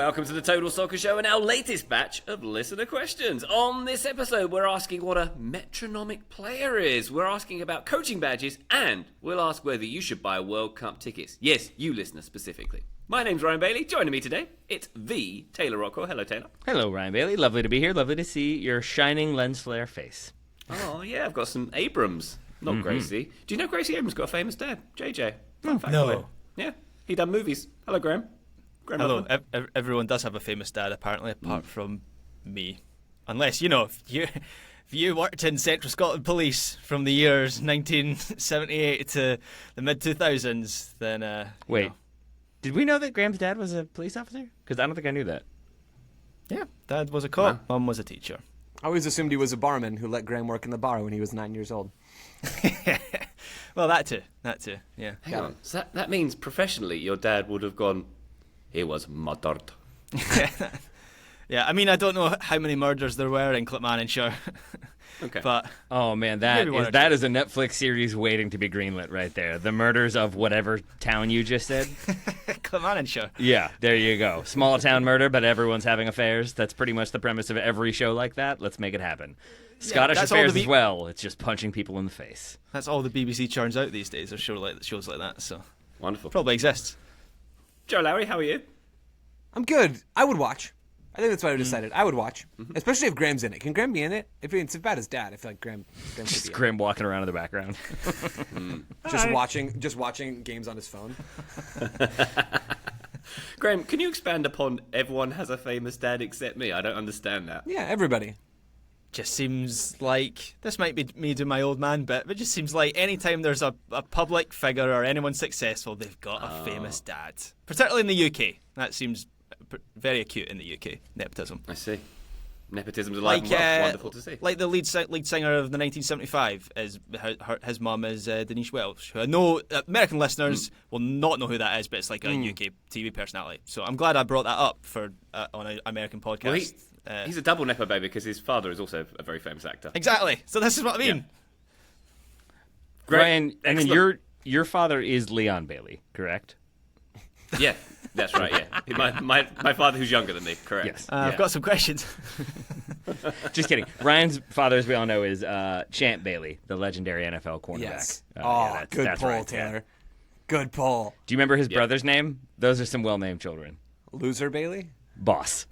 Welcome to the Total Soccer Show and our latest batch of listener questions. On this episode, we're asking what a metronomic player is. We're asking about coaching badges, and we'll ask whether you should buy World Cup tickets. Yes, you listener specifically. My name's Ryan Bailey. Joining me today, it's the Taylor Rockwell. Hello, Taylor. Hello, Ryan Bailey. Lovely to be here. Lovely to see your shining lens flare face. Oh, yeah, I've got some Abrams. Not Gracie. Do you know Gracie Abrams got a famous dad? JJ. Fun fact for you. Yeah, he done movies. Hello, Graham. Hello. Everyone does have a famous dad, apparently, apart from me. Unless, if you worked in Central Scotland Police from the years 1978 to the mid-2000s, then... Wait, did we know that Graham's dad was a police officer? Because I don't think I knew that. Yeah, Dad was a cop, Mum was a teacher. I always assumed he was a barman who let Graham work in the bar when he was 9 years old. Well, that too, yeah. Hang on, so that means professionally your dad would have gone, he was murdered. Yeah, I mean, I don't know how many murders there were in Clackmannanshire. Okay. But oh, man, that is a Netflix series waiting to be greenlit right there. The murders of whatever town you just said. Clackmannanshire. Yeah, there you go. Small town murder, but everyone's having affairs. That's pretty much the premise of every show like that. Let's make it happen. Scottish affairs as well. It's just punching people in the face. That's all the BBC churns out these days, are shows like that. So Wonderful. Probably exists. Joe Lowry, how are you? I'm good. I would watch. I think that's what I decided. I would watch, especially if Graham's in it. Can Graham be in it? If it's about his dad, I feel like Graham could Just be in Graham walking around in the background. it. Just watching games on his phone. Graham, can you expand upon everyone has a famous dad except me? I don't understand that. Yeah, everybody. Just seems like, this might be me doing my old man bit, but it just seems like anytime there's a public figure or anyone successful, they've got a famous dad. Particularly in the UK. That seems very acute in the UK, nepotism. I see. Nepotism's alive and well. Wonderful to see. Like the lead singer of the 1975, his mum is Denise Welch, who I know American listeners will not know who that is, but it's like a UK TV personality. So I'm glad I brought that up on an American podcast. Well, he's a double Nepo baby because his father is also a very famous actor. Exactly. So this is what I mean. Yeah. Ryan, and then your father is Leon Bailey, correct? Yeah, that's right, yeah. My father who's younger than me, correct. Yes. I've got some questions. Just kidding. Ryan's father, as we all know, is Champ Bailey, the legendary NFL cornerback. Yes. That's pull, right, Taylor. Yeah. Good pull. Do you remember his brother's name? Those are some well-named children. Loser Bailey? Boss.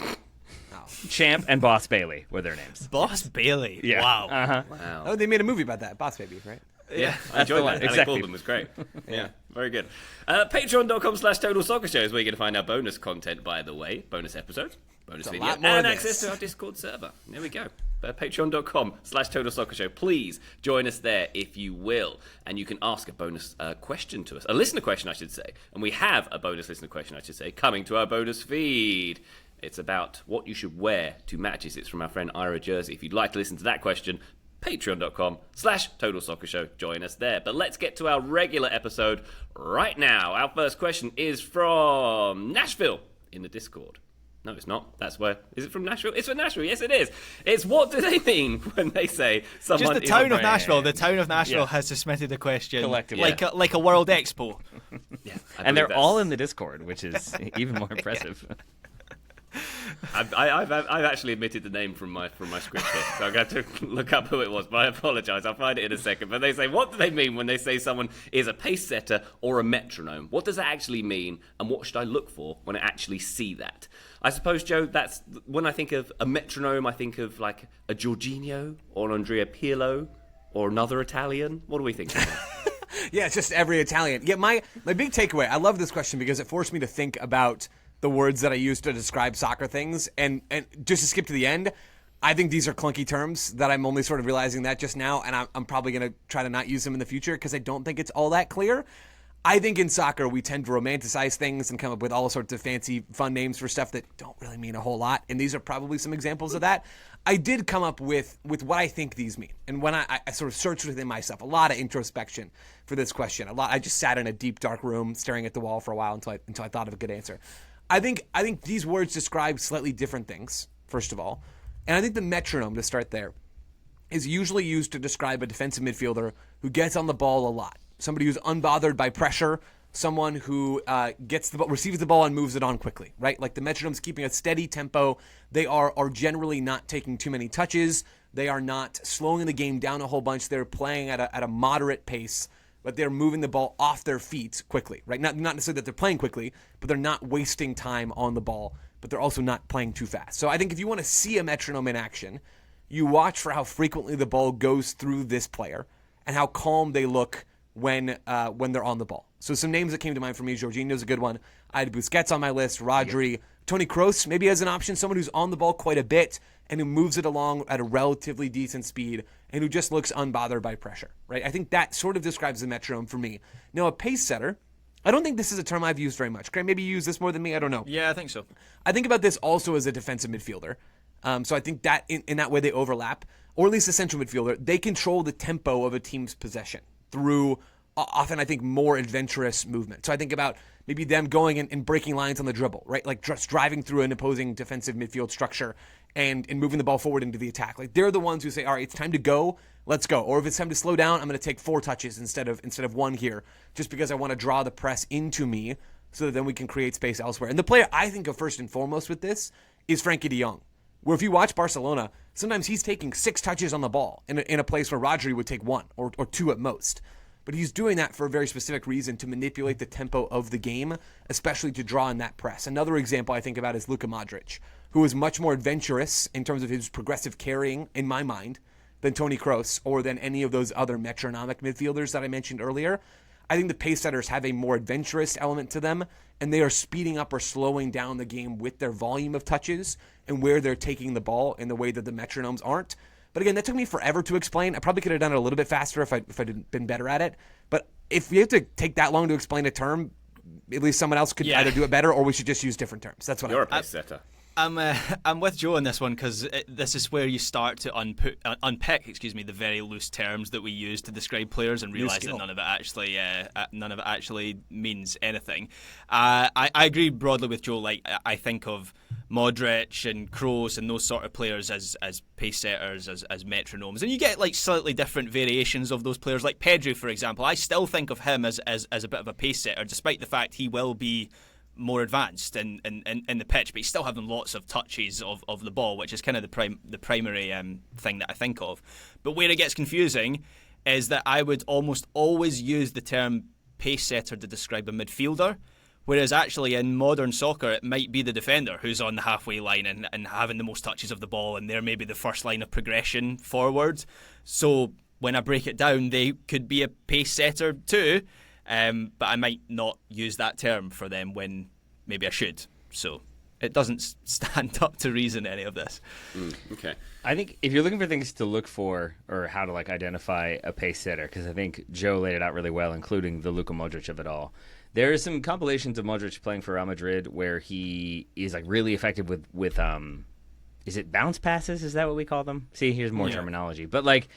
Champ and Boss Bailey were their names. Boss Bailey? Yeah. Wow. Uh-huh. Wow. Oh, they made a movie about that. Boss Baby, right? Yeah, I enjoyed that. Exactly. Alec Baldwin was great. Yeah, very good. Patreon.com/Total Soccer Show is where you're going to find our bonus content, by the way. Bonus episodes, bonus There's a video, lot more of and this. access to our Discord server. There we go. Patreon.com/Total Soccer Show. Please join us there if you will. And you can ask a bonus question to us. A listener question, I should say. And we have a bonus listener question, I should say, coming to our bonus feed. It's about what you should wear to matches. It's from our friend Ira Jersey. If you'd like to listen to that question, patreon.com/Total Soccer Show. Join us there. But let's get to our regular episode right now. Our first question is from Nashville in the Discord. No, it's not. That's where... Is it from Nashville? It's from Nashville. Yes, it is. It's what do they mean when they say someone Just the is town a of Nashville. The town of Nashville Yeah. has submitted the question. Collectively. Like a World Expo. Yeah, And they're all in the Discord, which is even more impressive. I've actually omitted the name from my script here, so I'm going to look up who it was, but I apologise. I'll find it in a second. But they say, what do they mean when they say someone is a pace setter or a metronome? What does that actually mean, and what should I look for when I actually see that? I suppose, Joe, that's when I think of a metronome, I think of like a Jorginho or an Andrea Pirlo or another Italian. What do we think? Yeah, it's just every Italian. Yeah, my big takeaway, I love this question because it forced me to think about the words that I use to describe soccer things. And just to skip to the end, I think these are clunky terms that I'm only sort of realizing that just now, and I'm probably going to try to not use them in the future because I don't think it's all that clear. I think in soccer we tend to romanticize things and come up with all sorts of fancy, fun names for stuff that don't really mean a whole lot, and these are probably some examples of that. I did come up with what I think these mean, and when I sort of searched within myself, a lot of introspection for this question. I just sat in a deep, dark room staring at the wall for a while until I thought of a good answer. I think these words describe slightly different things, first of all. And I think the metronome, to start there, is usually used to describe a defensive midfielder who gets on the ball a lot. Somebody who's unbothered by pressure, someone who gets the ball, receives the ball and moves it on quickly, right? Like the metronome's keeping a steady tempo. They are generally not taking too many touches. They are not slowing the game down a whole bunch. They're playing at a moderate pace, but they're moving the ball off their feet quickly, right? Not necessarily that they're playing quickly, but they're not wasting time on the ball, but they're also not playing too fast. So I think if you want to see a metronome in action, you watch for how frequently the ball goes through this player and how calm they look when they're on the ball. So some names that came to mind for me, Jorginho's a good one. I had Busquets on my list, Rodri, Toni Kroos maybe as an option, someone who's on the ball quite a bit and who moves it along at a relatively decent speed and who just looks unbothered by pressure, right? I think that sort of describes the metronome for me. Now, a pace setter, I don't think this is a term I've used very much. Grant, maybe you use this more than me, I don't know. Yeah, I think so. I think about this also as a defensive midfielder. So I think that in that way they overlap, or at least a central midfielder. They control the tempo of a team's possession through often, I think, more adventurous movement. So I think about maybe them going and breaking lines on the dribble, right? Like just driving through an opposing defensive midfield structure and moving the ball forward into the attack. Like they're the ones who say, all right, it's time to go, let's go. Or if it's time to slow down, I'm going to take 4 touches instead of 1 here, just because I want to draw the press into me so that then we can create space elsewhere. And the player I think of first and foremost with this is Frankie de Jong, where if you watch Barcelona, sometimes he's taking 6 touches on the ball in a place where Rodri would take 1 or 2 at most. But he's doing that for a very specific reason, to manipulate the tempo of the game, especially to draw in that press. Another example I think about is Luka Modric, who is much more adventurous in terms of his progressive carrying, in my mind, than Toni Kroos or than any of those other metronomic midfielders that I mentioned earlier. I think the pace setters have a more adventurous element to them, and they are speeding up or slowing down the game with their volume of touches and where they're taking the ball in the way that the metronomes aren't. But again, that took me forever to explain. I probably could have done it a little bit faster if I'd been better at it. But if you have to take that long to explain a term, at least someone else could either do it better, or we should just use different terms. That's what You're a pace setter. I'm with Joe on this one, because this is where you start to unpick the very loose terms that we use to describe players and realise that none of it actually means anything. I agree broadly with Joe. Like, I think of Modric and Kroos and those sort of players as pace setters, as metronomes, and you get like slightly different variations of those players. Like Pedri, for example, I still think of him as a bit of a pace setter, despite the fact he will be more advanced in the pitch, but he's still having lots of touches of the ball, which is kind of the primary thing that I think of. But where it gets confusing is that I would almost always use the term pace setter to describe a midfielder, whereas actually in modern soccer it might be the defender who's on the halfway line and having the most touches of the ball, and they're maybe the first line of progression forward. So when I break it down, they could be a pace setter too, but I might not use that term for them when maybe I should. So it doesn't stand up to reason, any of this. Okay. I think if you're looking for things to look for or how to like identify a pace setter, because I think Joe laid it out really well, including the Luka Modric of it all. There are some compilations of Modric playing for Real Madrid where he is like really effective with is it bounce passes? Is that what we call them? See, here's more terminology. But like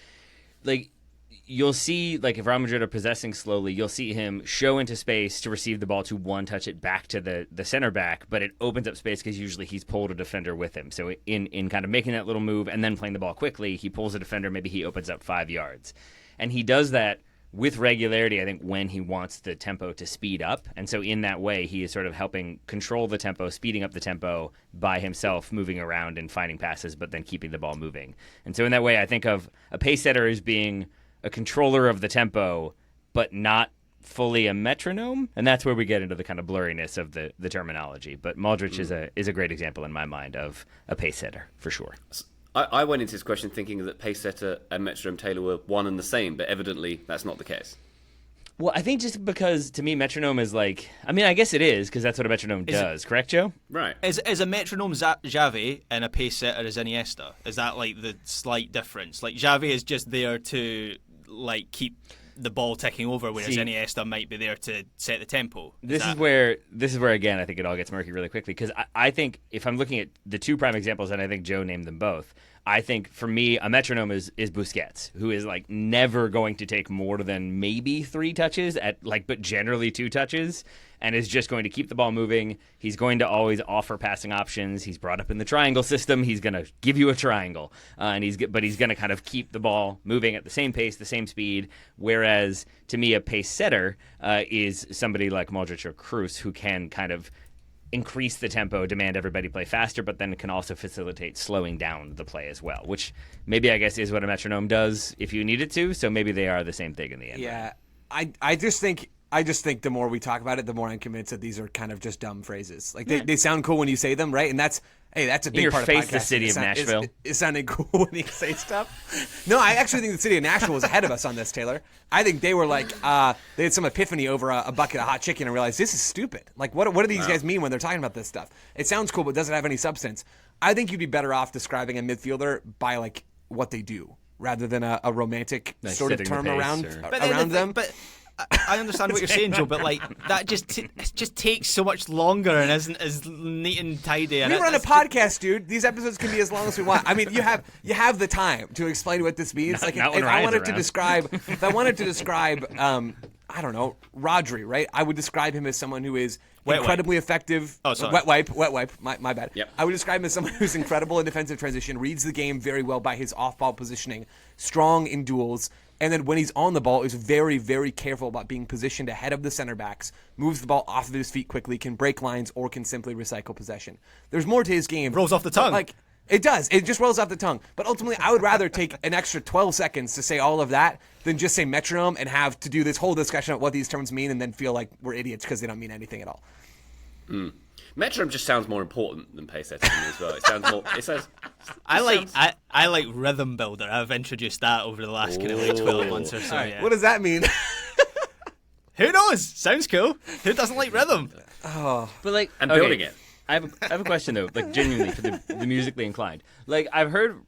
you'll see, like if Real Madrid are possessing slowly, you'll see him show into space to receive the ball to one touch it back to the center back, but it opens up space because usually he's pulled a defender with him. So in kind of making that little move and then playing the ball quickly, he pulls a defender, maybe he opens up 5 yards. And he does that with regularity, I think, when he wants the tempo to speed up. And so in that way, he is sort of helping control the tempo, speeding up the tempo by himself, moving around and finding passes, but then keeping the ball moving. And so in that way, I think of a pace setter as being a controller of the tempo, but not fully a metronome. And that's where we get into the kind of blurriness of the terminology. But Modric is a great example in my mind of a pace setter, for sure. I went into this question thinking that pace setter and metronome tailor were one and the same, but evidently that's not the case. Well, I think just because, to me, metronome is like... I mean, I guess it is, because that's what a metronome does. Correct, Joe? Right. Is a metronome Xavi and a pace setter is Iniesta? Is that, like, the slight difference? Like, Xavi is just there to, like, keep the ball ticking over, whereas Iniesta might be there to set the tempo. This is where, again, I think it all gets murky really quickly, because I think, if I'm looking at the two prime examples, and I think Joe named them both, I think for me, a metronome is Busquets, who is like never going to take more than maybe 3 touches but generally 2 touches, and is just going to keep the ball moving. He's going to always offer passing options. He's brought up in the triangle system. He's going to give you a triangle, but he's going to kind of keep the ball moving at the same pace, the same speed. Whereas to me, a pace setter is somebody like Modric or Kroos, who can kind of increase the tempo, demand everybody play faster, but then can also facilitate slowing down the play as well, which maybe I guess is what a metronome does if you need it to. So maybe they are the same thing in the end. Yeah, I just think the more we talk about it, the more I'm convinced that these are kind of just dumb phrases. Like they sound cool when you say them, right? And that's a big part of podcasting. The city of Nashville. It's sounding cool when you say stuff. No, I actually think the city of Nashville was ahead of us on this, Taylor. I think they were like they had some epiphany over a bucket of hot chicken and realized this is stupid. Like what do these guys mean when they're talking about this stuff? It sounds cool, but doesn't have any substance. I think you'd be better off describing a midfielder by like what they do rather than a romantic sort of term around them. But I understand what you're saying, Joe, but like that just takes so much longer and isn't as neat and tidy. And we run a podcast, dude. These episodes can be as long as we want. I mean, you have the time to explain what this means. Like, if I wanted to describe, I don't know, Rodri, right? I would describe him as someone who is incredibly effective. Oh, sorry. Wet wipe. My bad. Yep. I would describe him as someone who's incredible in defensive transition, reads the game very well by his off-ball positioning, strong in duels, and then when he's on the ball is very, very careful about being positioned ahead of the center backs, moves the ball off of his feet quickly, can break lines, or can simply recycle possession. There's more to his game. Rolls off the tongue. Like, it does. It just rolls off the tongue. But ultimately, I would rather take an extra 12 seconds to say all of that than just say metronome and have to do this whole discussion about what these terms mean and then feel like we're idiots because they don't mean anything at all. Metronome just sounds more important than pace setter to me as well. It sounds more. I like rhythm builder. I've introduced that over the last kind of like 12 months or so. Yeah. What does that mean? Who knows? Sounds cool. Who doesn't like rhythm? But like, I'm building it. I have a question though, like genuinely for the musically inclined. Like I've heard,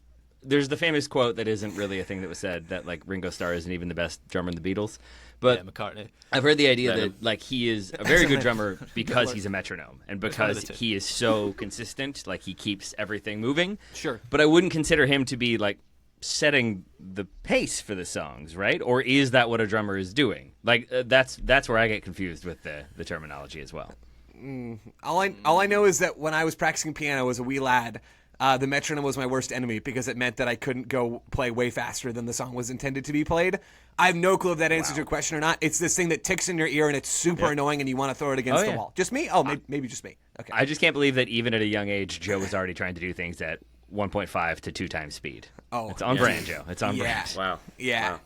there's the famous quote that isn't really a thing that was said that like Ringo Starr isn't even the best drummer in the Beatles. But yeah, McCartney. I've heard the idea that like he is a very good drummer because he's a metronome and because he is so consistent, like he keeps everything moving. Sure. But I wouldn't consider him to be like setting the pace for the songs, right? Or is that what a drummer is doing? Like that's where I get confused with the terminology as well. All I know is that when I was practicing piano as a wee lad, the metronome was my worst enemy because it meant that I couldn't go play way faster than the song was intended to be played. I have no clue if that answers your question or not. It's this thing that ticks in your ear and it's super annoying and you want to throw it against the wall. Just me? Oh, maybe just me. Okay. I just can't believe that even at a young age, Joe was already trying to do things at 1.5 to 2 times speed. Oh, it's on brand, Joe. It's on brand. Wow. Yeah. Wow.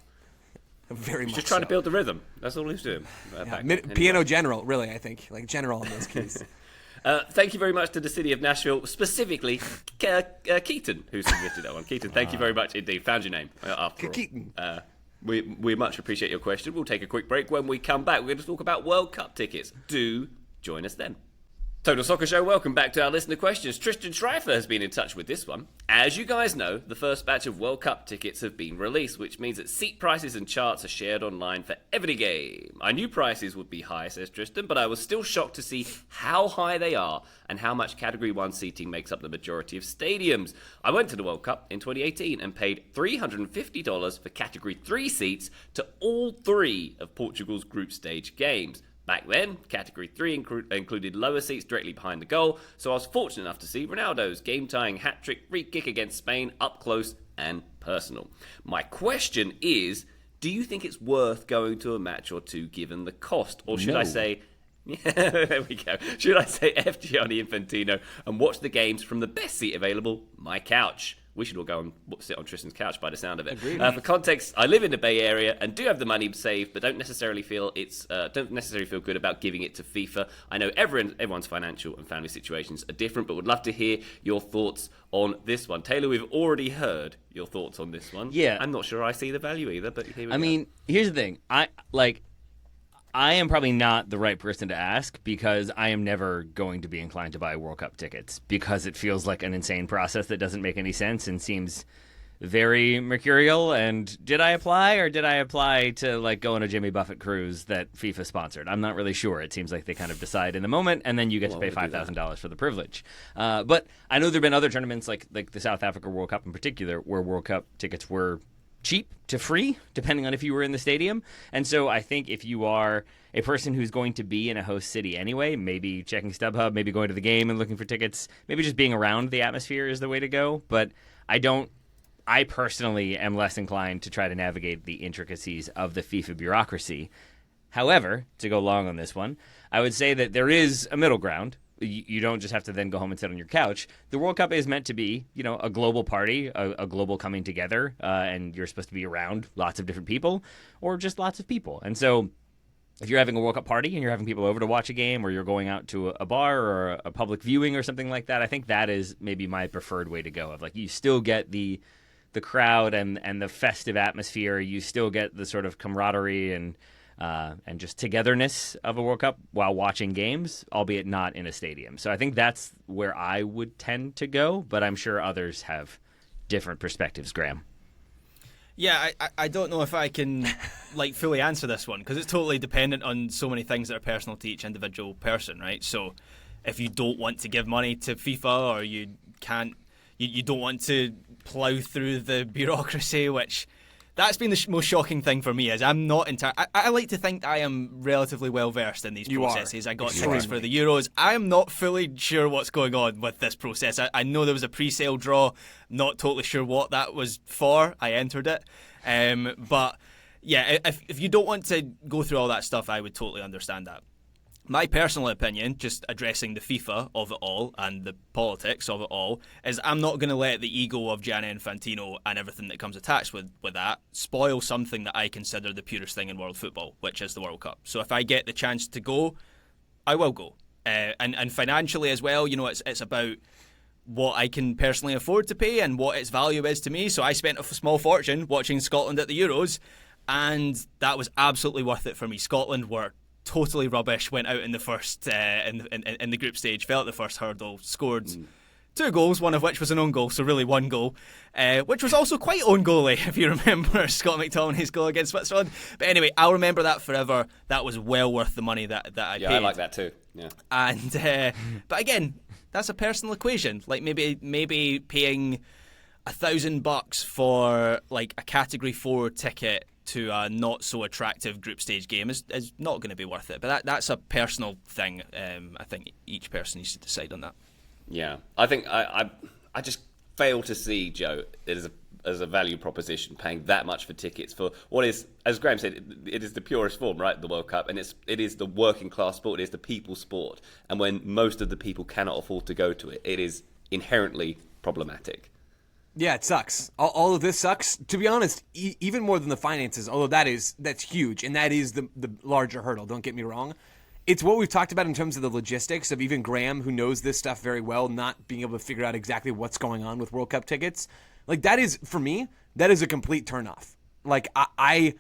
Very much. Just trying so. to build the rhythm. That's all he's doing. Piano general, really, I think. Like general on those keys. Thank you very much to the city of Nashville, specifically Keaton, who submitted that one. Keaton, thank you very much indeed. Found your name after all. Keaton. We much appreciate your question. We'll take a quick break. When we come back, we're going to talk about World Cup tickets. Do join us then. Total Soccer Show, welcome back to our listener questions. Tristan Schreifer has been in touch with this one. As you guys know, the first batch of World Cup tickets have been released, which means that seat prices and charts are shared online for every game. I knew prices would be high, says Tristan, but I was still shocked to see how high they are and how much Category 1 seating makes up the majority of stadiums. I went to the World Cup in 2018 and paid $350 for Category 3 seats to all 3 of Portugal's group stage games. Back then, Category 3 included lower seats directly behind the goal, so I was fortunate enough to see Ronaldo's game-tying hat-trick free kick against Spain up close and personal. My question is, do you think it's worth going to a match or two given the cost? Or should I say... Yeah, there we go. Should I say F. Gianni Infantino and watch the games from the best seat available, my couch? We should all go and sit on Tristan's couch by the sound of it. For context, I live in the Bay Area and do have the money saved, but don't necessarily feel good about giving it to FIFA. I know everyone's financial and family situations are different, but would love to hear your thoughts on this one. Taylor, we've already heard your thoughts on this one. Yeah, I'm not sure I see the value either, but here we go. I mean, here's the thing. I am probably not the right person to ask because I am never going to be inclined to buy World Cup tickets because it feels like an insane process that doesn't make any sense and seems very mercurial. And did I apply, or did I apply to like go on a Jimmy Buffett cruise that FIFA sponsored? I'm not really sure. It seems like they kind of decide in the moment, and then you get to pay $5,000 for the privilege. But I know there've been other tournaments like the South Africa World Cup in particular, where World Cup tickets were cheap to free, depending on if you were in the stadium. And so I think if you are a person who's going to be in a host city anyway, maybe checking StubHub, maybe going to the game and looking for tickets, maybe just being around the atmosphere is the way to go. But I personally am less inclined to try to navigate the intricacies of the FIFA bureaucracy. However, to go long on this one, I would say that there is a middle ground. You don't just have to then go home and sit on your couch. The World Cup is meant to be, a global party, a global coming together, and you're supposed to be around lots of different people, or just lots of people. And so if you're having a World Cup party and you're having people over to watch a game, or you're going out to a bar or a public viewing or something like that, I think that is maybe my preferred way to go. Of like, you still get the crowd and the festive atmosphere. You still get the sort of camaraderie and just togetherness of a World Cup while watching games, albeit not in a stadium. So I think that's where I would tend to go, but I'm sure others have different perspectives, Graham. Yeah, I don't know if I can fully answer this one, because it's totally dependent on so many things that are personal to each individual person, right? So if you don't want to give money to FIFA, or you don't want to plough through the bureaucracy, which that's been the most shocking thing for me, is I'm not entirely... I like to think I am relatively well versed in these processes. I got tickets for the Euros. I am not fully sure what's going on with this process. I know there was a pre-sale draw. Not totally sure what that was for. I entered it. But yeah, if you don't want to go through all that stuff, I would totally understand that. My personal opinion, just addressing the FIFA of it all and the politics of it all, is I'm not going to let the ego of Gianni Infantino and everything that comes attached with that spoil something that I consider the purest thing in world football, which is the World Cup. So if I get the chance to go, I will go. And financially as well, it's about what I can personally afford to pay and what its value is to me. So I spent a small fortune watching Scotland at the Euros, and that was absolutely worth it for me. Scotland were totally rubbish, went out in the first in the group stage, fell at the first hurdle, scored 2 goals, one of which was an own goal, so really 1 goal, which was also quite own goalie, if you remember Scott McTominay's goal against Switzerland. But anyway, I'll remember that forever. That was well worth the money that I paid. Yeah, I like that too. Yeah. And but again, that's a personal equation. Like maybe paying $1,000 for like a Category 4 ticket to a not so attractive group stage game is not going to be worth it. But that's a personal thing. I think each person needs to decide on that. Yeah, I think I just fail to see, Joe, it as a value proposition paying that much for tickets for what is, as Graham said, it is the purest form, right? The World Cup, and it is the working class sport. It is the people sport, and when most of the people cannot afford to go to it, it is inherently problematic. Yeah, it sucks. All of this sucks. To be honest, even more than the finances, although that's huge, and that is the larger hurdle, don't get me wrong. It's what we've talked about in terms of the logistics of even Graham, who knows this stuff very well, not being able to figure out exactly what's going on with World Cup tickets. Like, that is, for me, that is a complete turnoff. Like, I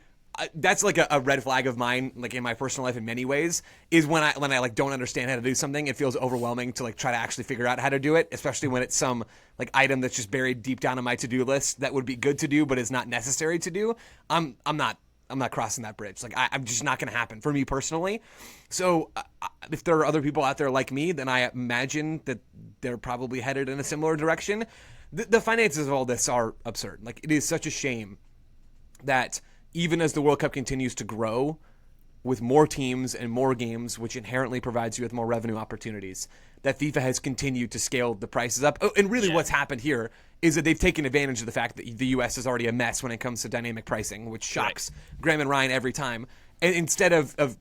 that's like a red flag of mine, like in my personal life in many ways, is when I like don't understand how to do something. It feels overwhelming to like try to actually figure out how to do it, especially when it's some like item that's just buried deep down on my to-do list that would be good to do but is not necessary to do. I'm not crossing that bridge. Like I'm just not going to happen for me personally. So if there are other people out there like me, then I imagine that they're probably headed in a similar direction. The finances of all this are absurd. Like, it is such a shame that even as the World Cup continues to grow with more teams and more games, which inherently provides you with more revenue opportunities, that FIFA has continued to scale the prices up. Oh, and really what's happened here is that they've taken advantage of the fact that the U.S. is already a mess when it comes to dynamic pricing, which shocks Graham and Ryan every time. And instead of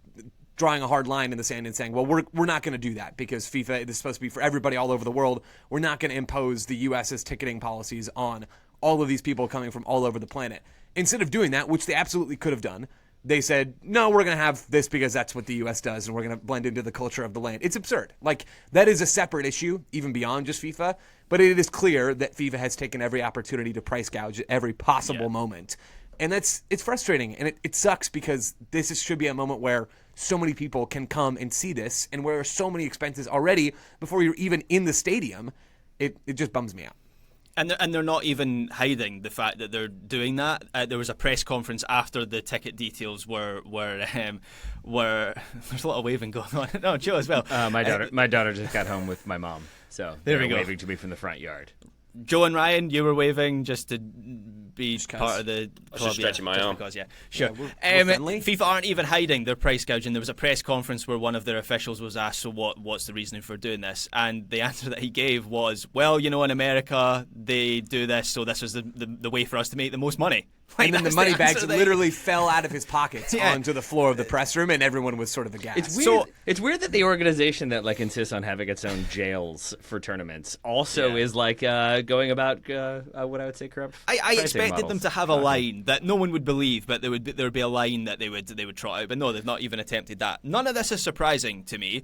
drawing a hard line in the sand and saying, well, we're not going to do that because FIFA is supposed to be for everybody all over the world. We're not going to impose the U.S.'s ticketing policies on all of these people coming from all over the planet. Instead of doing that, which they absolutely could have done, they said, no, we're going to have this because that's what the U.S. does, and we're going to blend into the culture of the land. It's absurd. Like, that is a separate issue, even beyond just FIFA, but it is clear that FIFA has taken every opportunity to price gouge at every possible moment. And it's frustrating, and it sucks because this should be a moment where so many people can come and see this, and where so many expenses already before you're even in the stadium, it just bums me out. And they're not even hiding the fact that they're doing that. There was a press conference after the ticket details were there's a lot of waving going on. No, Joe as well. My daughter just got home with my mom, so There we they're go. waving to me from the front yard. Joe and Ryan, you were waving just to be part of the club. just stretching my arm. Because, sure. we're friendly. FIFA aren't even hiding their price gouging. There was a press conference where one of their officials was asked, so what's the reasoning for doing this? And the answer that he gave was, well, in America, they do this, so this was the way for us to make the most money. And then the That's money answer bags that he- literally fell out of his pockets Yeah. onto the floor of the press room, and everyone was sort of aghast. It's weird. So- It's weird that the organization that like insists on having its own jails for tournaments also is like going about what I would say corrupt. I pricing expected them models. to have a line that no one would believe, but there would be a line that they would trot out. But no, they've not even attempted that. None of this is surprising to me.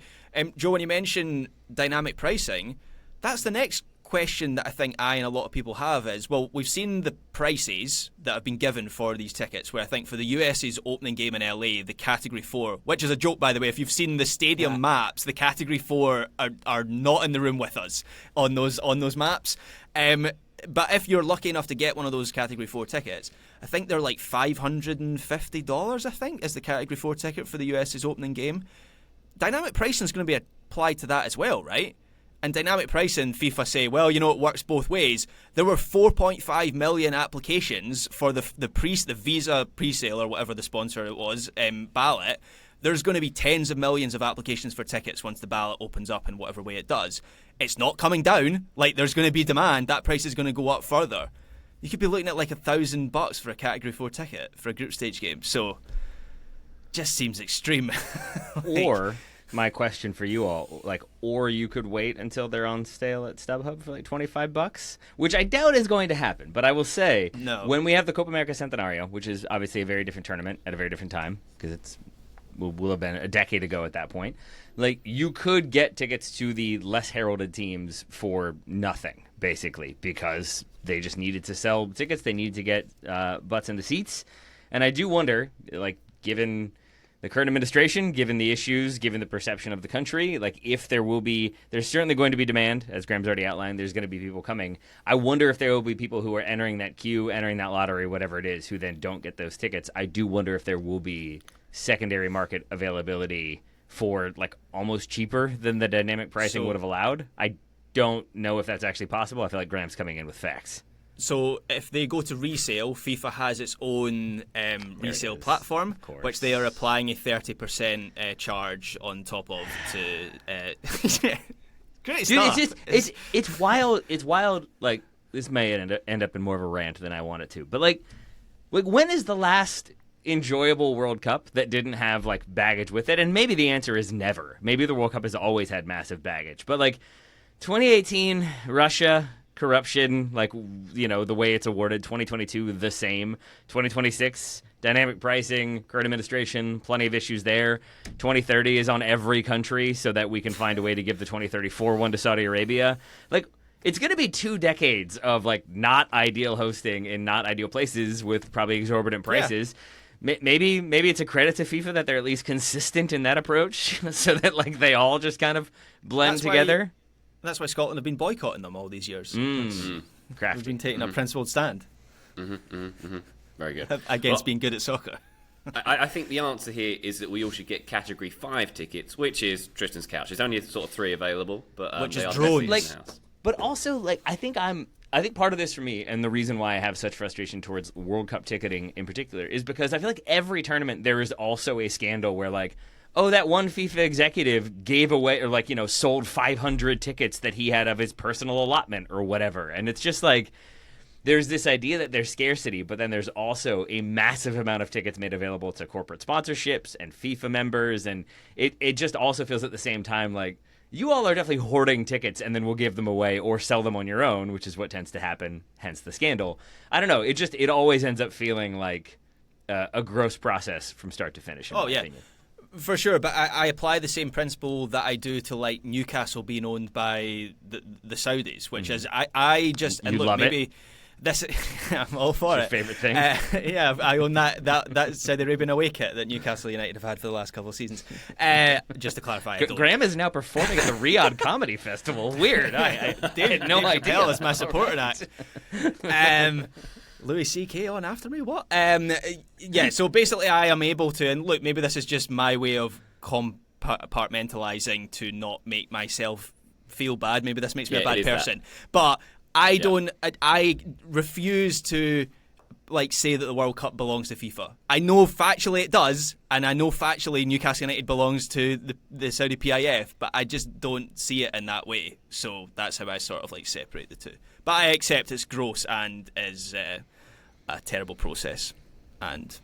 Joe, when you mention dynamic pricing, that's the next question that I think I and a lot of people have is, well, we've seen the prices that have been given for these tickets, where I think for the US's opening game in LA, the Category 4, which is a joke, by the way, if you've seen the stadium maps, the Category 4 are not in the room with us on those maps. But if you're lucky enough to get one of those Category 4 tickets, I think they're like $550, I think, is the Category 4 ticket for the US's opening game. Dynamic pricing is going to be applied to that as well, right? And dynamic pricing, FIFA say, well, it works both ways. There were 4.5 million applications for the Visa presale or whatever the sponsor it was ballot. There's going to be tens of millions of applications for tickets once the ballot opens up in whatever way it does. It's not coming down. Like, there's going to be demand. That price is going to go up further. You could be looking at like $1,000 for a Category 4 ticket for a group stage game. So, just seems extreme. Or my question for you all, or you could wait until they're on sale at StubHub for like $25, which I doubt is going to happen. But I will say, No. when we have the Copa America Centenario, which is obviously a very different tournament at a very different time, because it's will have been a decade ago at that point, like you could get tickets to the less heralded teams for nothing, basically, because they just needed to sell tickets. They needed to get butts in the seats. And I do wonder, like, given the current administration, given the issues, given the perception of the country, like if there's certainly going to be demand, as Graham's already outlined, there's going to be people coming. I wonder if there will be people who are entering that queue, entering that lottery, whatever it is, who then don't get those tickets. I do wonder if there will be secondary market availability for like almost cheaper than the dynamic pricing would have allowed. I don't know if that's actually possible. I feel like Graham's coming in with facts. So if they go to resale, FIFA has its own resale platform, which they are applying a 30% charge on top of to. Great stuff. Dude, it's wild. It's wild. Like, this may end up in more of a rant than I want it to. But like when is the last enjoyable World Cup that didn't have like baggage with it? And maybe the answer is never. Maybe the World Cup has always had massive baggage. But like 2018, Russia. Corruption, like, the way it's awarded. 2022, the same. 2026, dynamic pricing, current administration, plenty of issues there. 2030 is on every country so that we can find a way to give the 2034 one to Saudi Arabia. Like, it's going to be 2 decades of, like, not ideal hosting in not ideal places with probably exorbitant prices. Yeah. Maybe it's a credit to FIFA that they're at least consistent in that approach so that, like, they all just kind of blend together. That's why Scotland have been boycotting them all these years. We've been taking a principled stand Very good. against being good at soccer. I think the answer here is that we all should get Category 5 tickets, which is Tristan's Couch. There's only sort of 3 available, but Which they is are drones. definitely in-house. But also, like, I think part of this for me, and the reason why I have such frustration towards World Cup ticketing in particular, is because I feel like every tournament there is also a scandal where, like, oh, that one FIFA executive gave away or, like, sold 500 tickets that he had of his personal allotment or whatever. And it's just like there's this idea that there's scarcity, but then there's also a massive amount of tickets made available to corporate sponsorships and FIFA members. And it just also feels at the same time like you all are definitely hoarding tickets and then we'll give them away or sell them on your own, which is what tends to happen, hence the scandal. I don't know. It always ends up feeling like a gross process from start to finish, in my opinion. For sure, but I apply the same principle that I do to like Newcastle being owned by the Saudis, which is I just and You look love maybe it. This, I'm all for Your it. favorite thing? Yeah, I own that Saudi Arabian away kit that Newcastle United have had for the last couple of seasons. Just to clarify, I don't. Graham is now performing at the Riyadh Comedy Festival. Weird. I had no idea. Chappelle is my supporting act. Louis C.K. on after me? What? Yeah, so basically I am able to, and look, maybe this is just my way of compartmentalizing to not make myself feel bad. Maybe this makes me a bad person. But I refuse to say that the World Cup belongs to FIFA. I know factually it does, and I know factually Newcastle United belongs to the Saudi PIF, but I just don't see it in that way. So that's how I sort of separate the two. But I accept it's gross and is a terrible process and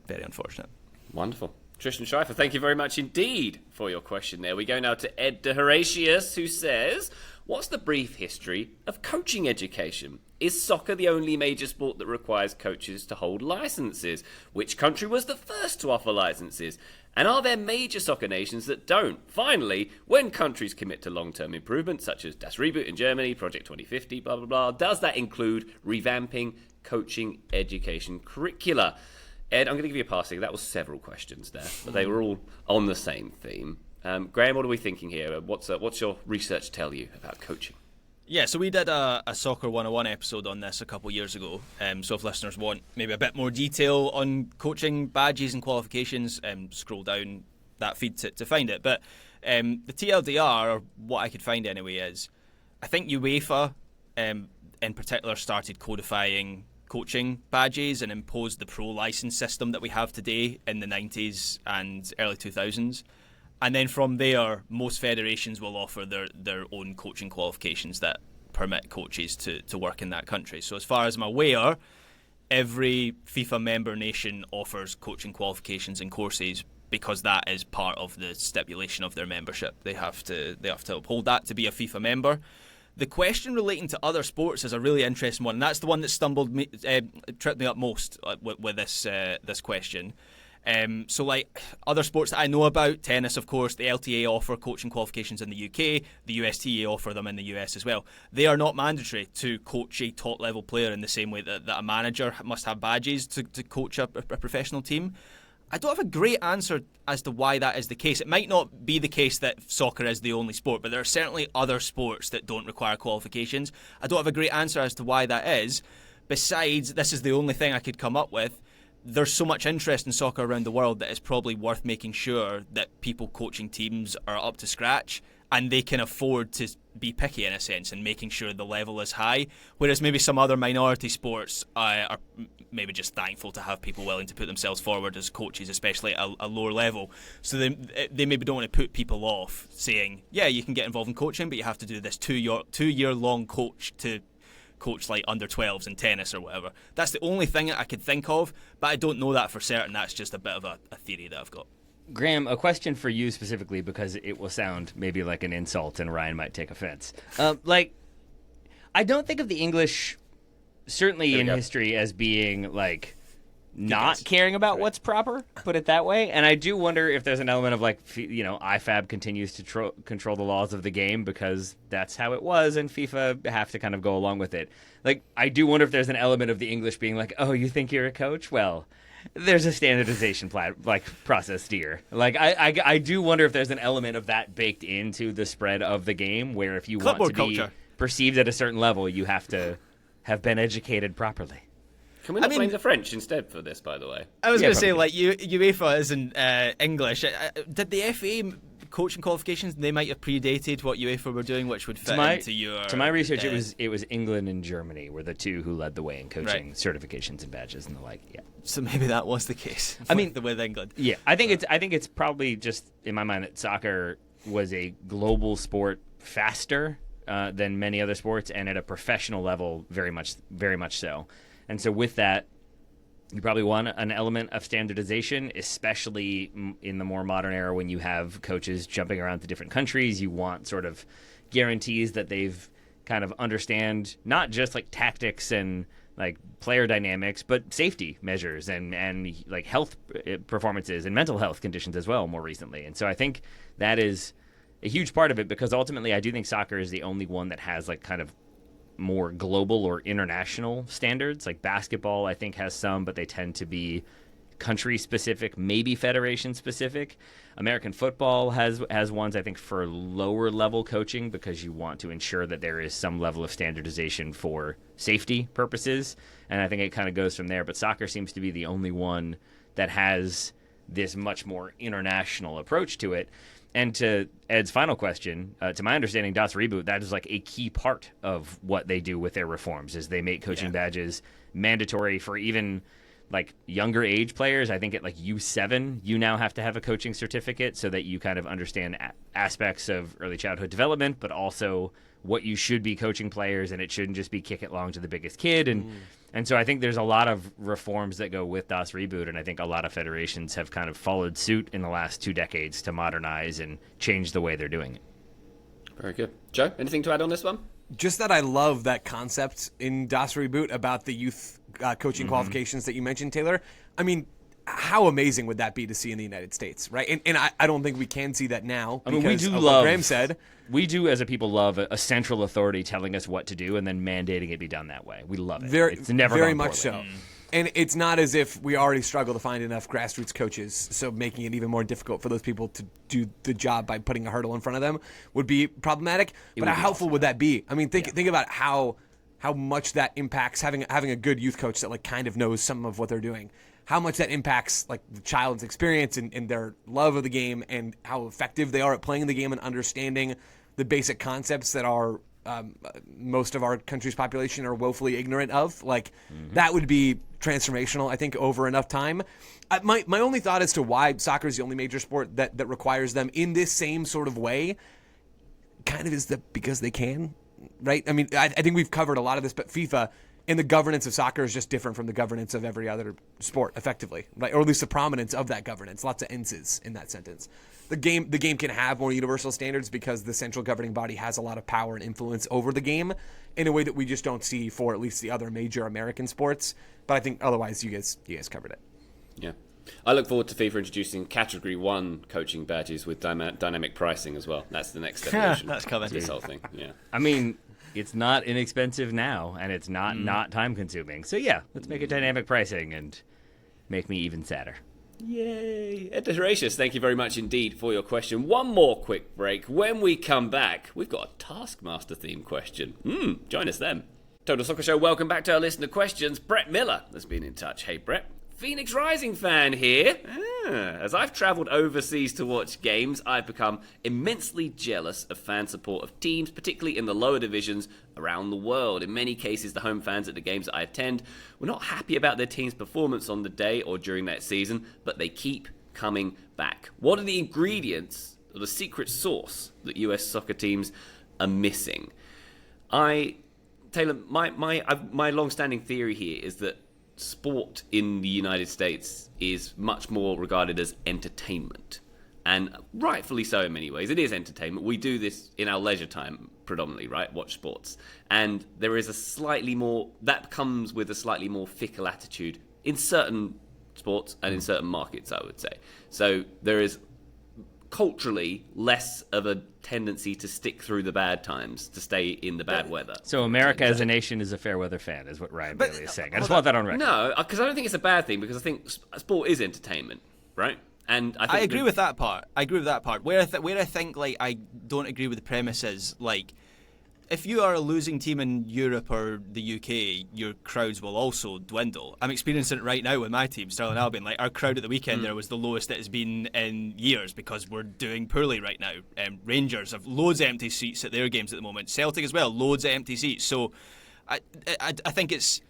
very unfortunate. Wonderful. Tristan Schreifer, thank you very much indeed for your question there. We go now to Ed de Horatius, who says, what's the brief history of coaching education? Is soccer the only major sport that requires coaches to hold licenses? Which country was the first to offer licenses? And are there major soccer nations that don't? Finally, when countries commit to long-term improvements, such as Das Reboot in Germany, Project 2050, blah, blah, blah, does that include revamping coaching education curricula? Ed, I'm going to give you a pass here. That was several questions there, but they were all on the same theme. Graham, what are we thinking here? What's your research tell you about coaching? Yeah, so we did a Soccer 101 episode on this a couple of years ago. So if listeners want maybe a bit more detail on coaching badges and qualifications, scroll down that feed to find it. But the TLDR, or what I could find anyway, is I think UEFA in particular started codifying coaching badges and imposed the pro license system that we have today in the 90s and early 2000s. And then from there, most federations will offer their own coaching qualifications that permit coaches to work in that country. So as far as I'm aware, every FIFA member nation offers coaching qualifications and courses because that is part of the stipulation of their membership. They have to uphold that to be a FIFA member. The question relating to other sports is a really interesting one, and that's the one that tripped me up most with this question. So other sports that I know about, tennis, of course, the LTA offer coaching qualifications in the UK, the USTA offer them in the US as well. They are not mandatory to coach a top-level player in the same way that a manager must have badges to coach a professional team. I don't have a great answer as to why that is the case. It might not be the case that soccer is the only sport, but there are certainly other sports that don't require qualifications. I don't have a great answer as to why that is. Besides, this is the only thing I could come up with. There's so much interest in soccer around the world that it's probably worth making sure that people coaching teams are up to scratch and they can afford to be picky in a sense and making sure the level is high, whereas maybe some other minority sports are maybe just thankful to have people willing to put themselves forward as coaches, especially at a lower level. So they maybe don't want to put people off saying, yeah, you can get involved in coaching, but you have to do this two-year long coach to coach under 12s in tennis or whatever. That's the only thing that I could think of, but I don't know that for certain. That's just a bit of a theory that I've got. Graham, a question for you specifically, because it will sound maybe like an insult and Ryan might take offense. I don't think of the English, certainly in history, as being not caring about what's proper, put it that way. And I do wonder if there's an element of IFAB continues to control the laws of the game because that's how it was, and FIFA have to kind of go along with it. I do wonder if there's an element of the English being like, oh, you think you're a coach? Well, there's a standardization process, dear. I do wonder if there's an element of that baked into the spread of the game, where if you want to be perceived at a certain level, you have to have been educated properly. Can we not blame the French instead for this, by the way? I was going to say, UEFA isn't English. Did the FA coaching qualifications, they might have predated what UEFA were doing, which would fit into your... To my research, it was England and Germany were the two who led the way in coaching certifications and badges and the like. Yeah. So maybe that was the case. With England. Yeah, I think it's probably just in my mind that soccer was a global sport faster than many other sports, and at a professional level, very much so. And so with that, you probably want an element of standardization, especially in the more modern era when you have coaches jumping around to different countries. You want sort of guarantees that they've kind of understand not just tactics and player dynamics, but safety measures and health performances and mental health conditions as well more recently. And so I think that is a huge part of it, because ultimately I do think soccer is the only one that has kind of more global or international standards. Like basketball, I think, has some, but they tend to be country specific, maybe federation specific. American football has ones, I think, for lower level coaching, because you want to ensure that there is some level of standardization for safety purposes. And I think it kind of goes from there. But soccer seems to be the only one that has this much more international approach to it. And to Ed's final question, to my understanding, Das Reboot, that is like a key part of what they do with their reforms, is they make coaching badges mandatory for even like younger age players. I think at like U7, you now have to have a coaching certificate so that you kind of understand aspects of early childhood development, but also what you should be coaching players, and it shouldn't just be kick it long to the biggest kid. And so I think there's a lot of reforms that go with Das Reboot, and I think a lot of federations have kind of followed suit in the last 2 decades to modernize and change the way they're doing it. Very good. Joe, anything to add on this one? Just that I love that concept in Das Reboot about the youth coaching qualifications that you mentioned, Taylor. I mean, how amazing would that be to see in the United States, right? And I don't think we can see that now. I mean, we do of love, what Graham said. We do, as a people, love a central authority telling us what to do and then mandating it be done that way. We love it. It's never very gone much poorly. so. And it's not as if we already struggle to find enough grassroots coaches, so making it even more difficult for those people to do the job by putting a hurdle in front of them would be problematic. But how helpful would that be? I mean, think about how much that impacts having a good youth coach that like kind of knows some of what they're doing. How much that impacts like the child's experience and their love of the game, and how effective they are at playing the game and understanding the basic concepts that are most of our country's population are woefully ignorant of. Like that would be transformational, I think, over enough time. My only thought as to why soccer is the only major sport that requires them in this same sort of way kind of is because they can, right? I mean, I think we've covered a lot of this, but FIFA and the governance of soccer is just different from the governance of every other sport, effectively, right? Or at least the prominence of that governance. Lots of enses in that sentence. The game can have more universal standards because the central governing body has a lot of power and influence over the game in a way that we just don't see for at least the other major American sports. But I think otherwise you guys covered it. Yeah. I look forward to FIFA introducing Category 1 coaching badges with dynamic pricing as well. That's the next evolution. That's coming. Of this whole thing. Yeah. I mean, it's not inexpensive now, and it's not time-consuming. So yeah, let's make it dynamic pricing and make me even sadder. Yay! Ed Horacious, thank you very much indeed for your question. One more quick break. When we come back, we've got a Taskmaster theme question. Join us then. Total Soccer Show, welcome back to our listener questions. Brett Miller has been in touch. Hey, Brett. Phoenix Rising fan here. As I've travelled overseas to watch games, I've become immensely jealous of fan support of teams, particularly in the lower divisions around the world. In many cases, the home fans at the games that I attend were not happy about their team's performance on the day or during that season, but they keep coming back. What are the ingredients or the secret sauce that US soccer teams are missing? Taylor, my long-standing theory here is that sport in the United States is much more regarded as entertainment, and rightfully so in many ways. It is entertainment. We do this in our leisure time predominantly, right? Watch sports, and there is that comes with a slightly more fickle attitude in certain sports and in certain markets, I would say. So there is culturally less of a tendency to stick through the bad times, to stay in the bad weather. So America as a nation is a fair weather fan, is what Ryan Bailey is saying. I just want that on record. No, because I don't think it's a bad thing, because I think sport is entertainment, right? And I agree with that part. Where I think like I don't agree with the premise is like, if you are a losing team in Europe or the UK, your crowds will also dwindle. I'm experiencing it right now with my team, Stirling Albion. Like, our crowd at the weekend there was the lowest it has been in years because we're doing poorly right now. Rangers have loads of empty seats at their games at the moment. Celtic as well, loads of empty seats. So I think it's...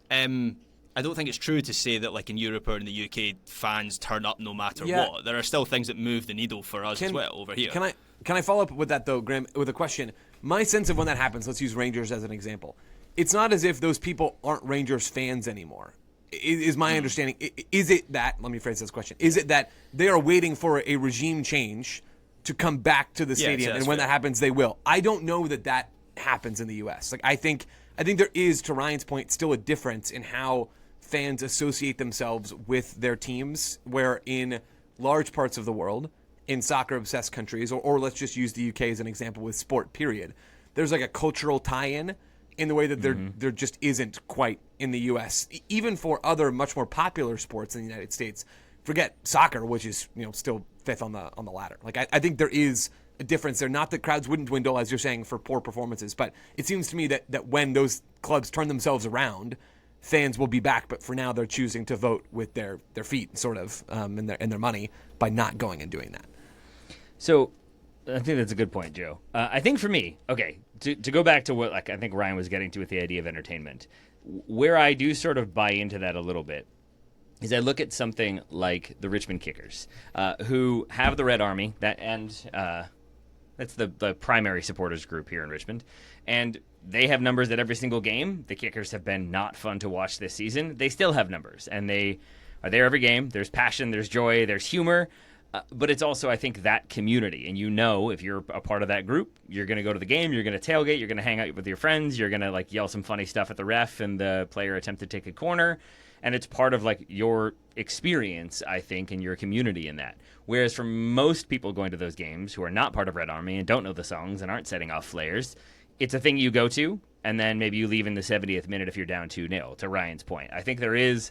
I don't think it's true to say that, like in Europe or in the UK, fans turn up no matter what. There are still things that move the needle for us as well over here. Can I follow up with that though, Graham, with a question? My sense of when that happens, let's use Rangers as an example. It's not as if those people aren't Rangers fans anymore. Is my understanding? Is it that? Let me phrase this question. Is it that they are waiting for a regime change to come back to the stadium, and when that happens, they will? I don't know that happens in the U.S. Like I think there is, to Ryan's point, still a difference in how fans associate themselves with their teams, where in large parts of the world, in soccer-obsessed countries, or let's just use the UK as an example with sport, period, there's like a cultural tie-in, in the way that there just isn't quite in the U.S. Even for other much more popular sports in the United States. Forget soccer, which is still fifth on the ladder. Like I think there is a difference there. Not that crowds wouldn't dwindle, as you're saying, for poor performances, but it seems to me that when those clubs turn themselves around, fans will be back. But for now, they're choosing to vote with their feet, sort of, and their money by not going and doing that. So I think that's a good point, Joe. I think for me, okay, to go back to what I think Ryan was getting to with the idea of entertainment, where I do sort of buy into that a little bit is I look at something like the Richmond Kickers, who have the Red Army, that's the primary supporters group here in Richmond, and they have numbers at every single game. The Kickers have been not fun to watch this season. They still have numbers, and they are there every game. There's passion, there's joy, there's humor, but it's also, I think, that community. And if you're a part of that group, you're going to go to the game, you're going to tailgate, you're going to hang out with your friends, you're going to yell some funny stuff at the ref and the player attempt to take a corner. And it's part of your experience, I think, in your community in that. Whereas for most people going to those games who are not part of Red Army and don't know the songs and aren't setting off flares, it's a thing you go to, and then maybe you leave in the 70th minute if you're down 2-0, to Ryan's point. I think there's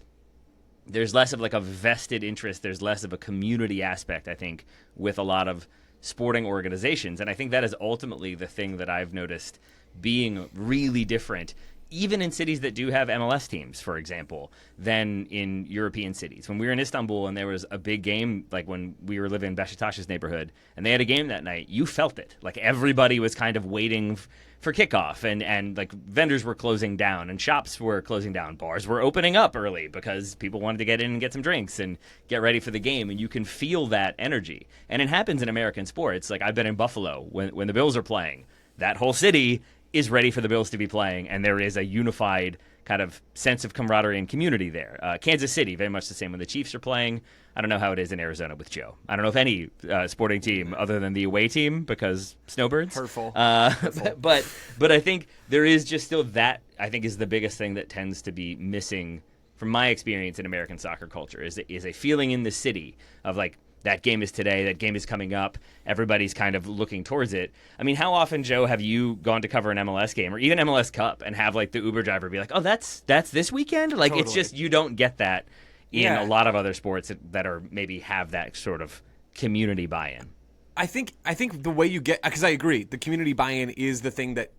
less of a vested interest, there's less of a community aspect, I think, with a lot of sporting organizations. And I think that is ultimately the thing that I've noticed being really different, even in cities that do have MLS teams, for example, than in European cities. When we were in Istanbul and there was a big game, like when we were living in Beşiktaş's neighborhood, and they had a game that night, you felt it. Everybody was kind of waiting for kickoff, and vendors were closing down, and shops were closing down. Bars were opening up early because people wanted to get in and get some drinks and get ready for the game, and you can feel that energy. And it happens in American sports. I've been in Buffalo when the Bills are playing. That whole city is ready for the Bills to be playing, and there is a unified kind of sense of camaraderie and community there. Kansas City, very much the same when the Chiefs are playing. I don't know how it is in Arizona with Joe. I don't know if any sporting team other than the away team, because snowbirds. Hurtful. But I think there is just still that, I think, is the biggest thing that tends to be missing from my experience in American soccer culture, is a feeling in the city of that game is today, that game is coming up, everybody's kind of looking towards it. I mean, how often, Joe, have you gone to cover an MLS game or even MLS Cup and have the Uber driver be like, oh, that's this weekend? Totally. It's just, you don't get that in a lot of other sports that are maybe have that sort of community buy-in. I think the way you get, because I agree, the community buy-in is the thing that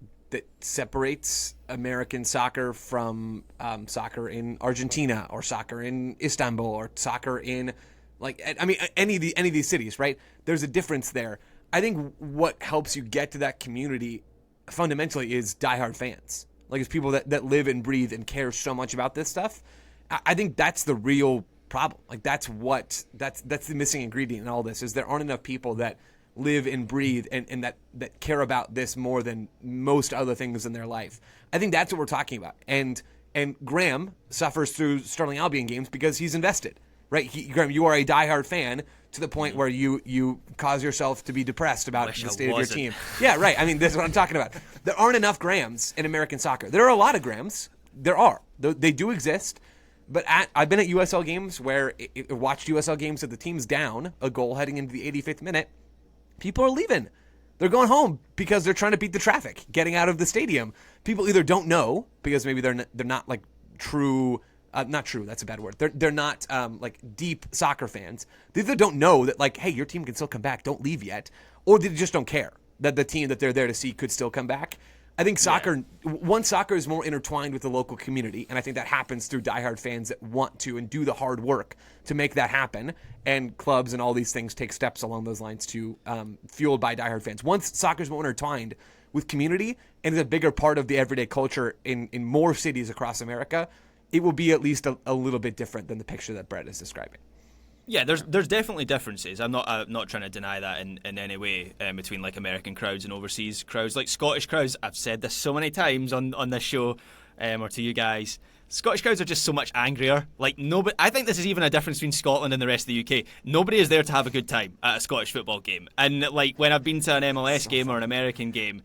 separates American soccer from soccer in Argentina or soccer in Istanbul or soccer in any of these cities, right? There's a difference there. I think what helps you get to that community fundamentally is diehard fans. It's people that live and breathe and care so much about this stuff. I think that's the real problem. That's the missing ingredient in all this, is there aren't enough people that live and breathe and that care about this more than most other things in their life. I think that's what we're talking about. And Graham suffers through Sterling Albion games because he's invested. Right, Graham, you are a diehard fan to the point where you cause yourself to be depressed about the state of your team. Yeah, right. I mean, this is what I'm talking about. There aren't enough Grahams in American soccer. There are a lot of Grahams. There are. They do exist. But I've been at USL games where I watched USL games that the team's down a goal heading into the 85th minute. People are leaving. They're going home because they're trying to beat the traffic, getting out of the stadium. People either don't know because maybe they're not true. Not true, that's a bad word. They're not deep soccer fans. They either don't know that hey, your team can still come back, don't leave yet, or they just don't care that the team that they're there to see could still come back. I think soccer is more intertwined with the local community, and I think that happens through diehard fans that want to and do the hard work to make that happen, and clubs and all these things take steps along those lines to fueled by diehard fans. Once soccer's more intertwined with community and is a bigger part of the everyday culture in more cities across America, it will be at least a little bit different than the picture that Brett is describing. Yeah, there's definitely differences. I'm not trying to deny that in any way between American crowds and overseas crowds. Scottish crowds, I've said this so many times on this show or to you guys. Scottish crowds are just so much angrier. Nobody. I think this is even a difference between Scotland and the rest of the UK. Nobody is there to have a good time at a Scottish football game. And when I've been to an MLS game or an American game,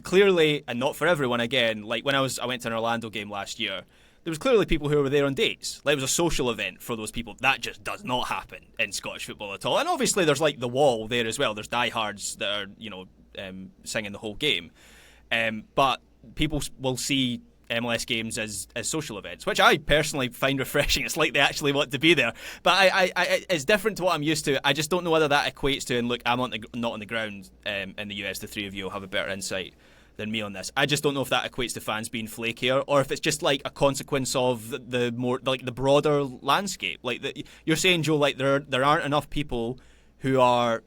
clearly, and not for everyone again, when I went to an Orlando game last year, there was clearly people who were there on dates. It was a social event for those people. That just does not happen in Scottish football at all. And obviously there's the wall there as well. There's diehards that are, singing the whole game. But people will see MLS games as social events, which I personally find refreshing. It's like they actually want to be there. But I it's different to what I'm used to. I just don't know whether that equates to, and look, I'm not on the ground in the US. The three of you will have a better insight than me on this. I just don't know if that equates to fans being flakier, or if it's just like a consequence of the more like the broader landscape. Like you're saying, Joe, like there aren't enough people who are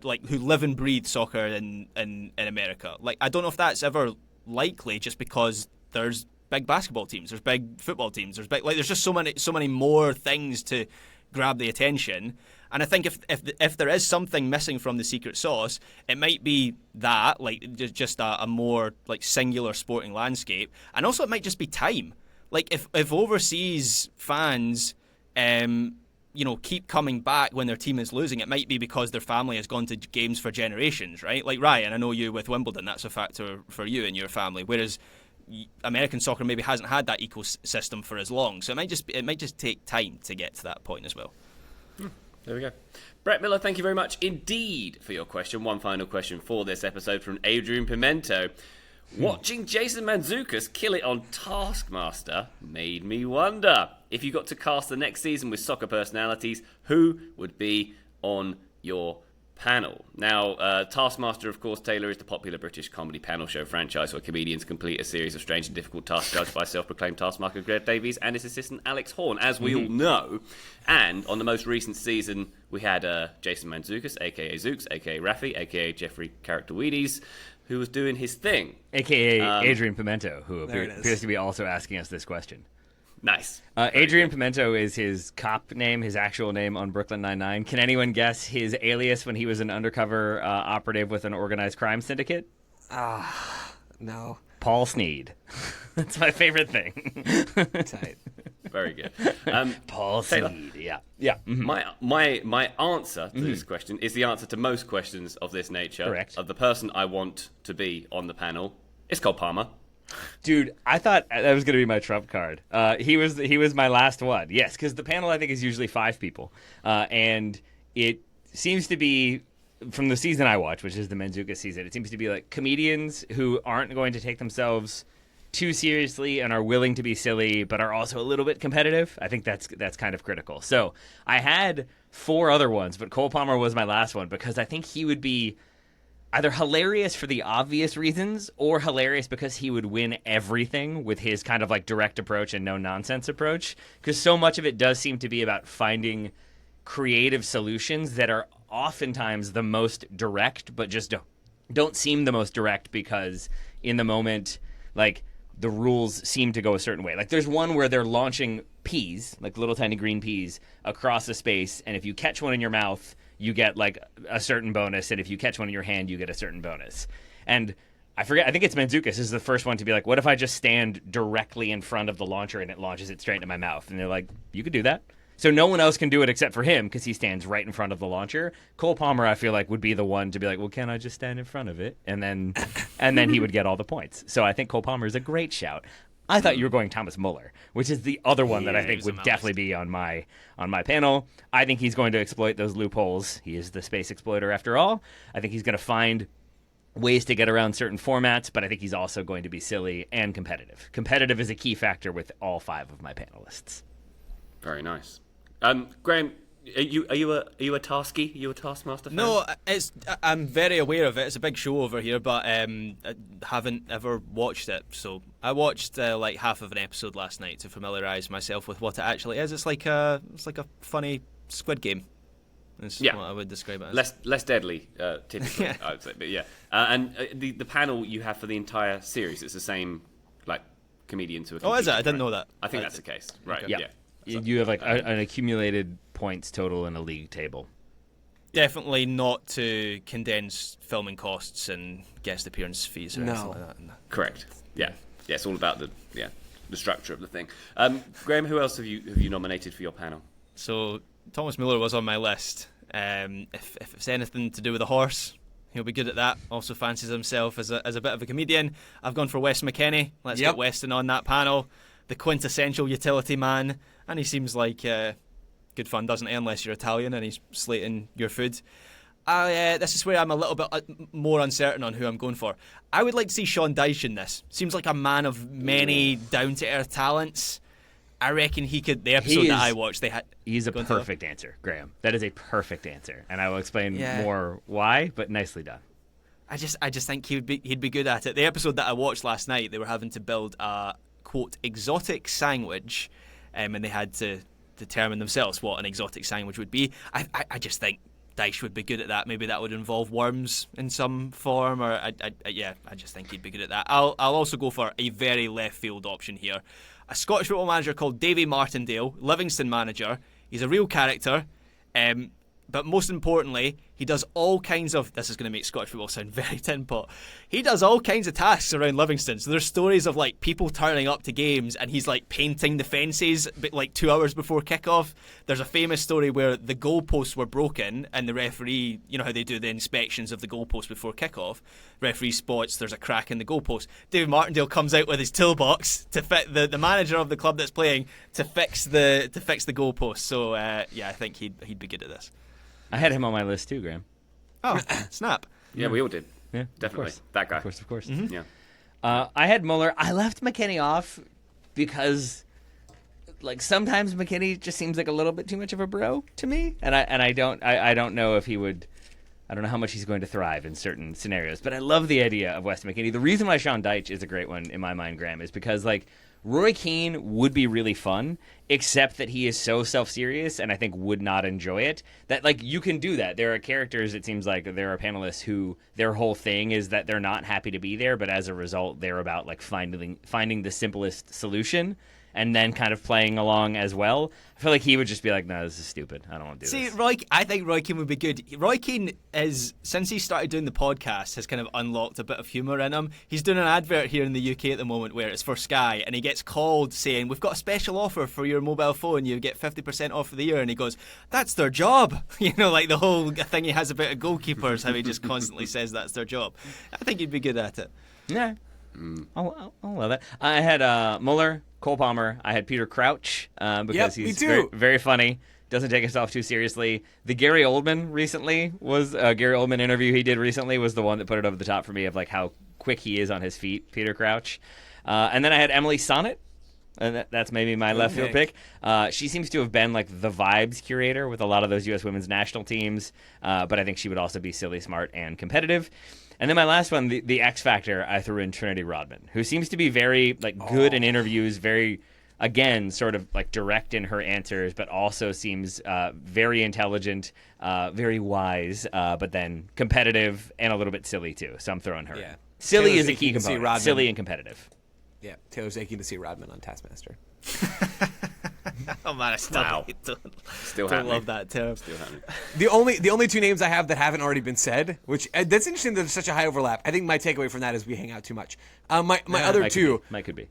like who live and breathe soccer in America. Like I don't know if that's ever likely, just because there's big basketball teams, there's big football teams, there's just so many more things to grab the attention. And I think if there is something missing from the secret sauce, it might be that, like just a more like singular sporting landscape, and also it might just be time. Like if overseas fans, keep coming back when their team is losing, it might be because their family has gone to games for generations, right? Like Ryan, I know you with Wimbledon, that's a factor for you and your family, whereas American soccer maybe hasn't had that ecosystem for as long, so it might just take time to get to that point as well. There we go. Brett Miller, thank you very much indeed for your question. One final question for this episode from Adrian Pimento. Watching Jason Mantzoukas kill it on Taskmaster made me wonder, if you got to cast the next season with soccer personalities, who would be on your panel? Now, Taskmaster, of course, Taylor, is the popular British comedy panel show franchise where comedians complete a series of strange and difficult tasks judged by self-proclaimed taskmaster Greg Davies and his assistant Alex Horn, as we all know. And on the most recent season, we had Jason Mantzoukas, a.k.a. Zooks, a.k.a. Rafi, a.k.a. Jeffrey Characteroides, who was doing his thing. A.k.a. Adrian Pimento, who appears to be also asking us this question. Nice. Adrian Pimento is his cop name, his actual name on Brooklyn Nine-Nine. Can anyone guess his alias when he was an undercover operative with an organized crime syndicate? No. Paul Sneed. That's my favorite thing. Tight. Very good. Paul Taylor, Sneed, yeah. Mm-hmm. My answer to this question is the answer to most questions of this nature. Correct. Of the person I want to be on the panel. It's Cole Palmer. Dude, I thought that was going to be my trump card. He was my last one. Yes, because the panel I think is usually 5 people, and it seems to be, from the season I watch, which is the Mantzoukas season, it seems to be like comedians who aren't going to take themselves too seriously and are willing to be silly, but are also a little bit competitive. I think that's kind of critical. So I had 4 other ones, but Cole Palmer was my last one because I think he would be either hilarious for the obvious reasons or hilarious because he would win everything with his kind of like direct approach and no nonsense approach. Because so much of it does seem to be about finding creative solutions that are oftentimes the most direct, but just don't seem the most direct because in the moment, like, the rules seem to go a certain way. Like, there's one where they're launching peas, like little tiny green peas, across a space, and if you catch one in your mouth, you get like a certain bonus, and if you catch one in your hand, you get a certain bonus. And I think it's Mantzoukas is the first one to be like, what if I just stand directly in front of the launcher and it launches it straight into my mouth? And they're like, you could do that. So no one else can do it except for him because he stands right in front of the launcher. Cole Palmer, I feel like, would be the one to be like, well, can I just stand in front of it? And then he would get all the points. So I think Cole Palmer is a great shout. I thought you were going Thomas Muller, which is the other one that I think would definitely be on my panel. I think he's going to exploit those loopholes. He is the space exploiter after all. I think he's going to find ways to get around certain formats, but I think he's also going to be silly and competitive. Competitive is a key factor with all 5 of my panelists. Very nice. Graham, are you a Tasky? Are you a Taskmaster fan? No, I'm very aware of it. It's a big show over here, but I haven't ever watched it. So I watched like half of an episode last night to familiarise myself with what it actually is. It's like a funny Squid Game. That's what I would describe it as. Less deadly, typically, I would say. But yeah, and the panel you have for the entire series, it's the same like comedians who are. Oh, is it? I didn't right? know that. I think that's the case, right? Okay. Yeah. You have like an accumulated points total in a league table. Definitely not to condense filming costs and guest appearance fees or anything like that. Correct. Yeah. Yeah. It's all about the structure of the thing. Graham, who else have you nominated for your panel? So Thomas Muller was on my list. If it's anything to do with a horse, he'll be good at that. Also fancies himself as a bit of a comedian. I've gone for Wes McKennie. Let's get Weston on that panel. The quintessential utility man. And he seems like good fun, doesn't he? Unless you're Italian and he's slating your food. This is where I'm a little bit more uncertain on who I'm going for. I would like to see Sean Dyche in this. Seems like a man of many down-to-earth talents. I reckon he could. The episode that I watched, He's a perfect answer, Graham. That is a perfect answer, and I will explain more why. But nicely done. I just think he'd be good at it. The episode that I watched last night, they were having to build a quote exotic sandwich, and they had to determine themselves what an exotic sandwich would be. I just think Dyche would be good at that. Maybe that would involve worms in some form, or I just think he'd be good at that. I'll also go for a very left field option here. A Scottish football manager called Davy Martindale, Livingston manager. He's a real character, but most importantly, he does all kinds of... This is going to make Scottish football sound very tin pot. He does all kinds of tasks around Livingston. So there's stories of like people turning up to games and he's like painting the fences like 2 hours before kickoff. There's a famous story where the goalposts were broken and the referee, you know how they do the inspections of the goalpost before kickoff. Referee spots there's a crack in the goalpost. David Martindale comes out with his toolbox to fit the manager of the club that's playing to fix the goalpost. So I think he'd be good at this. I had him on my list too, Graham. Oh, snap. Yeah, we all did. Yeah, Definitely. Of course. That guy. Of course. Mm-hmm. Yeah. I had Muller. I left McKinney off because, like, sometimes McKinney just seems like a little bit too much of a bro to me, and I don't know if he would. I don't know how much he's going to thrive in certain scenarios, but I love the idea of Weston McKinney. The reason why Sean Dyche is a great one in my mind, Graham, is because like Roy Keane would be really fun, except that he is so self-serious and I think would not enjoy it. That like you can do that. There are characters, it seems like there are panelists who their whole thing is that they're not happy to be there, but as a result they're about like finding the simplest solution and then kind of playing along as well. I feel like he would just be like, no, this is stupid. I don't want to do this. I think Roy Keane would be good. Roy Keane is, since he started doing the podcast, has kind of unlocked a bit of humour in him. He's doing an advert here in the UK at the moment where it's for Sky, and he gets called saying, we've got a special offer for your mobile phone. You get 50% off for the year. And he goes, that's their job. You know, like the whole thing he has about goalkeepers, how he just constantly says that's their job. I think he'd be good at it. Yeah. I'll love that. I had Muller, Cole Palmer. I had Peter Crouch because he's very, very funny. Doesn't take himself too seriously. The Gary Oldman Gary Oldman interview he did recently was the one that put it over the top for me of like how quick he is on his feet. Peter Crouch, and then I had Emily Sonnet. And that's maybe my left field pick. She seems to have been like the vibes curator with a lot of those U.S. women's national teams, but I think she would also be silly, smart, and competitive. And then my last one, the X Factor, I threw in Trinity Rodman, who seems to be very like good in interviews, very, again, sort of like direct in her answers, but also seems very intelligent, very wise, but then competitive and a little bit silly too. So I'm throwing her. Yeah. Silly Taylor's is a key component. Silly and competitive. Yeah, Taylor's aching to see Rodman on Taskmaster. Oh man, I still love that term. The only two names I have that haven't already been said, which that's interesting that there's such a high overlap. I think my takeaway from that is we hang out too much. My other two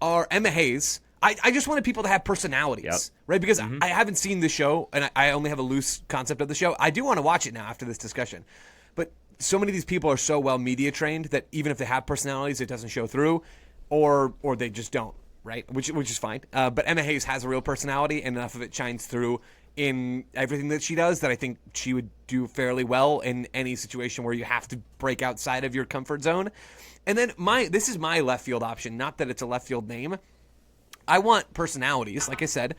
are Emma Hayes. I just wanted people to have personalities, right? Because I haven't seen the show, and I only have a loose concept of the show. I do want to watch it now after this discussion. But so many of these people are so well media trained that even if they have personalities, it doesn't show through, or they just don't. Right, which is fine. But Emma Hayes has a real personality, and enough of it shines through in everything that she does that I think she would do fairly well in any situation where you have to break outside of your comfort zone. And then this is my left field option. Not that it's a left field name. I want personalities. Like I said,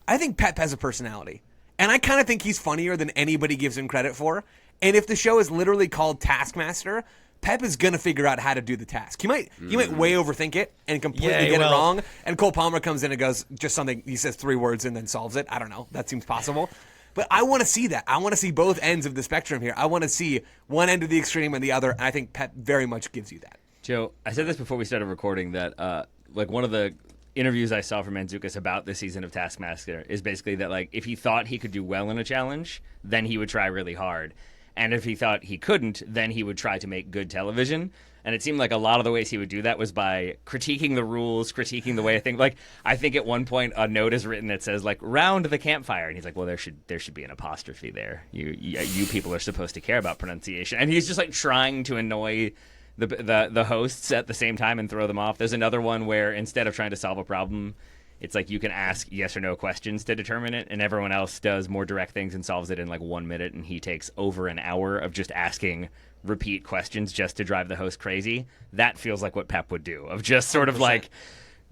I think Pep has a personality, and I kind of think he's funnier than anybody gives him credit for. And if the show is literally called Taskmaster, Pep is going to figure out how to do the task. He might way overthink it and completely get it wrong. And Cole Palmer comes in and goes just something. He says 3 words and then solves it. I don't know. That seems possible. But I want to see that. I want to see both ends of the spectrum here. I want to see one end of the extreme and the other. And I think Pep very much gives you that. Joe, I said this before we started recording that like one of the interviews I saw from Mandzukic about this season of Taskmaster is basically that like if he thought he could do well in a challenge, then he would try really hard. And if he thought he couldn't, then he would try to make good television. And it seemed like a lot of the ways he would do that was by critiquing the rules, critiquing the way I think. Like, I think at one point a note is written that says, like, round the campfire. And he's like, well, there should be an apostrophe there. You people are supposed to care about pronunciation. And he's just, like, trying to annoy the hosts at the same time and throw them off. There's another one where instead of trying to solve a problem, it's like you can ask yes or no questions to determine it, and everyone else does more direct things and solves it in like 1 minute, and he takes over an hour of just asking repeat questions just to drive the host crazy. That feels like what Pep would do, of just sort of 100%. like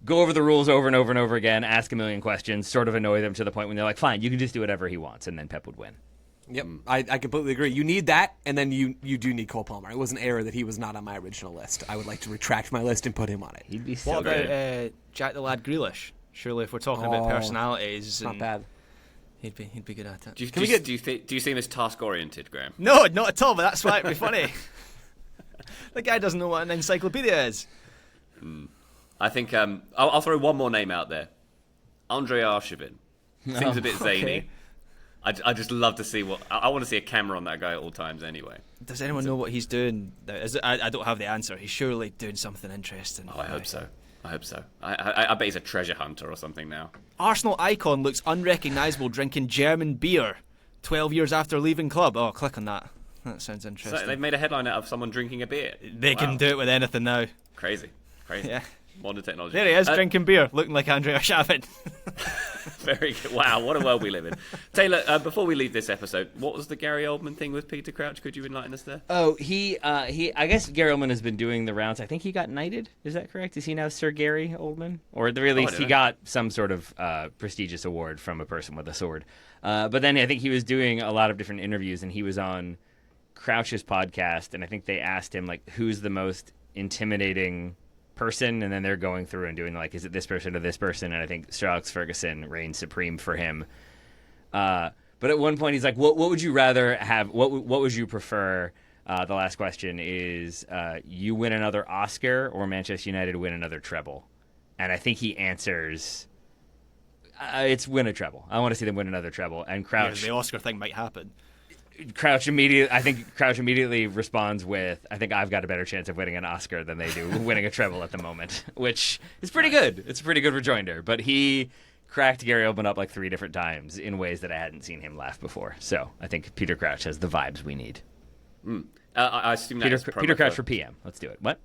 go over the rules over and over and over again, ask a million questions, sort of annoy them to the point when they're like, fine, you can just do whatever he wants, and then Pep would win. Yep, I completely agree. You need that, and then you do need Cole Palmer. It was an error that he was not on my original list. I would like to retract my list and put him on it. He'd be so What good. about Jack the Lad Grealish? Surely, if we're talking about personalities, Not bad. he'd be good at it. Do you see him as task oriented, Graham? No, not at all. But that's why it'd be funny. The guy doesn't know what an encyclopedia is. I think I'll throw one more name out there. Andrei Arshavin. Seems a bit zany. Okay. I just love to see what I want to see a camera on that guy at all times. Anyway. Does anyone know what he's doing? I don't have the answer. He's surely doing something interesting. Oh, I hope so. I bet he's a treasure hunter or something now. Arsenal icon looks unrecognisable drinking German beer 12 years after leaving club. Oh, click on that. That sounds interesting. So they've made a headline out of someone drinking a beer. They can do it with anything now. Crazy. Yeah. Modern technology. There he is, drinking beer, looking like Andrea Shavin. Very good. Wow, what a world we live in. Taylor, before we leave this episode, what was the Gary Oldman thing with Peter Crouch? Could you enlighten us there? Oh, he. I guess Gary Oldman has been doing the rounds. I think he got knighted. Is that correct? Is he now Sir Gary Oldman? Or at the very least, he got some sort of prestigious award from a person with a sword. But then I think he was doing a lot of different interviews, and he was on Crouch's podcast, and I think they asked him, like, who's the most intimidating person, and then they're going through and doing, like, is it this person or this person? And I think Sir Alex Ferguson reigns supreme for him. But at one point he's like, what would you rather have? What would you prefer? The last question is, you win another Oscar or Manchester United win another treble? And I think he answers, it's win a treble. I want to see them win another treble. And Crouch, The Oscar thing might happen. Crouch immediately responds with, I think I've got a better chance of winning an Oscar than they do winning a treble at the moment, which is pretty good. It's a pretty good rejoinder. But he cracked Gary Oldman up like 3 different times in ways that I hadn't seen him laugh before. So I think Peter Crouch has the vibes we need. I assume that Peter Crouch for PM. Let's do it. What?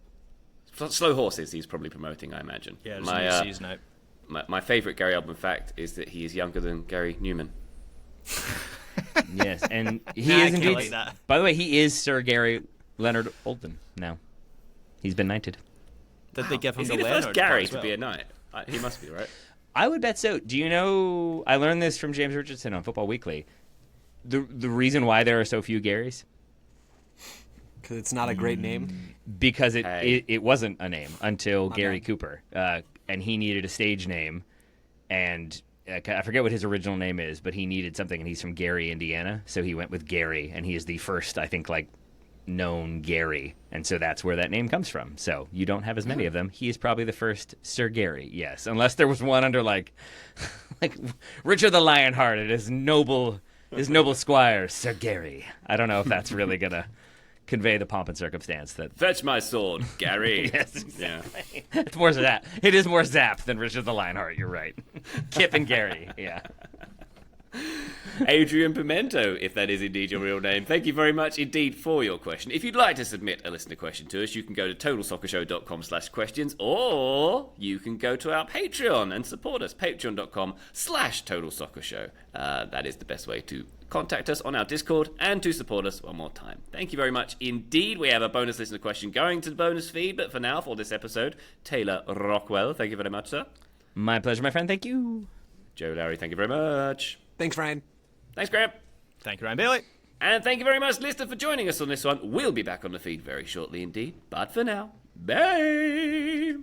Slow Horses he's probably promoting, I imagine. Yeah, there's a new season out. My favourite Gary Oldman fact is that he is younger than Gary Newman. Yes, and he Nah, I is can't indeed. like that. By the way, he is Sir Gary Leonard Oldman now. He's been knighted. Did they give him Is the he the Leonard first Gary part as to well? be a knight? He must be, right? I would bet so. Do you know? I learned this from James Richardson on Football Weekly. The reason why there are so few Garys, Because it's not a great name. because Hey. it wasn't a name until Gary bad. Cooper, and he needed a stage name, and I forget what his original name is, but he needed something, and he's from Gary, Indiana, so he went with Gary, and he is the first, I think, like, known Gary, and so that's where that name comes from. So you don't have as many of them. He is probably the first Sir Gary, yes, unless there was one under like Richard the Lionhearted, his noble squire, Sir Gary. I don't know if that's really gonna convey the pomp and circumstance that. Fetch my sword, Gary. Yes, exactly. It's more Zap. It is more Zap than Richard the Lionheart. You're right. Kip and Gary. Yeah. Adrian Pimento, if that is indeed your real name. Thank you very much indeed for your question. If you'd like to submit a listener question to us, you can go to totalsoccershow.com/questions, or you can go to our Patreon and support us, patreon.com/totalsoccershow. That is the best way to contact us on our Discord and to support us one more time. Thank you very much indeed. We have a bonus listener question going to the bonus feed, but for now, for this episode, Taylor Rockwell, thank you very much, sir. My pleasure, my friend. Thank you. Joe Larry, thank you very much. Thanks, Ryan. Thanks, Graham. Thank you, Ryan Bailey. And thank you very much, listener, for joining us on this one. We'll be back on the feed very shortly indeed. But for now, bye!